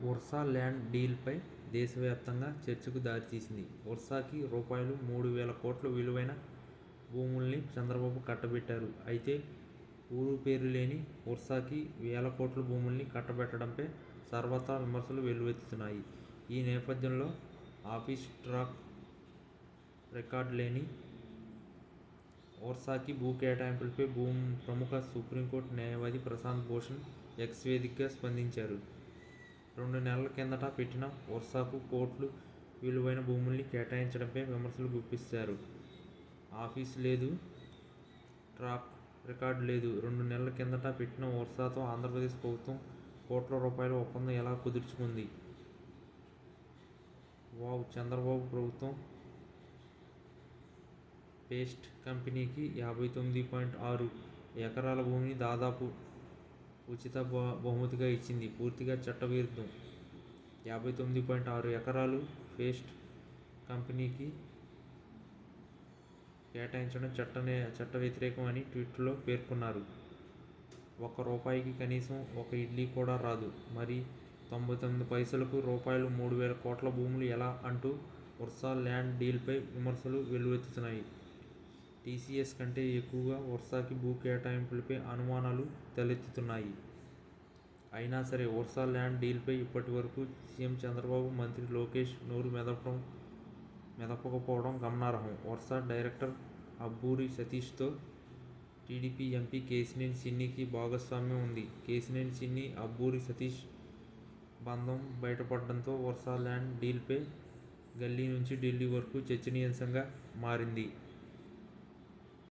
Versa land డీల్పై దేశవ్యాప్తంగా చర్చకు దారితీసింది. వర్సాకి రూపాయలు 3,000 కోట్ల విలువైన భూముల్ని చంద్రబాబు కట్టబెట్టారు. అయితే ఊరు పేరు లేని వర్సాకి వేల కోట్ల భూముల్ని కట్టబెట్టడంపై సర్వత్రా విమర్శలు వెల్లువెత్తుతున్నాయి. ఈ నేపథ్యంలో ఆఫీస్ ట్రాక్ రికార్డు లేని వర్సాకి భూ కేటాయింపులపై ప్రముఖ సుప్రీంకోర్టు న్యాయవాది ప్రశాంత్ భూషణ్ ఎక్స్ వేదికగా స్పందించారు. 2 నెలల కిందట పెట్టిన వర్సాకు కోట్లు విలువైన భూముల్ని కేటాయించడంపై విమర్శలు గుప్పించారు. ఆఫీసు లేదు, ట్రాక్ రికార్డు లేదు. 2 నెలల కిందట పెట్టిన వర్సాతో ఆంధ్రప్రదేశ్ ప్రభుత్వం కోట్ల రూపాయల ఒప్పందం ఎలా కుదుర్చుకుంది? వావ్ చంద్రబాబు ప్రభుత్వం పేస్ట్ కంపెనీకి 59.6 ఎకరాల భూమిని దాదాపు ఉచిత బహుమతిగా ఇచ్చింది. పూర్తిగా చట్టవిరుద్ధం. 59.6 ఎకరాలు పేస్ట్ కంపెనీకి కేటాయించడం చట్ట వ్యతిరేకం అని ట్వీట్లో పేర్కొన్నారు. ₹1 కనీసం ఒక ఇడ్లీ కూడా రాదు. మరి 99 పైసలకు రూపాయలు 3,000 కోట్ల భూములు ఎలా అంటూ వర్సా ల్యాండ్ డీల్పై విమర్శలు వెల్లువెత్తుతున్నాయి. టీసీఎస్ కంటే ఎక్కువగా వర్సాకి భూ కేటాయింపులపై అనుమానాలు తలెత్తుతున్నాయి. అయినా సరే వర్సా ల్యాండ్ డీల్పై ఇప్పటి వరకు సీఎం చంద్రబాబు, మంత్రి లోకేష్ నోరు మెదపకపోవడం గమనార్హం. వర్సా డైరెక్టర్ అబ్బూరి సతీష్తో టీడీపీ ఎంపీ కేశినేని చిన్నికి భాగస్వామ్యం ఉంది. కేశినేని చిన్ని, అబ్బూరి సతీష్ బంధం బయటపడడంతో వర్సా ల్యాండ్ డీల్పై గల్లీ నుంచి ఢిల్లీ వరకు చర్చనీయాంశంగా మారింది.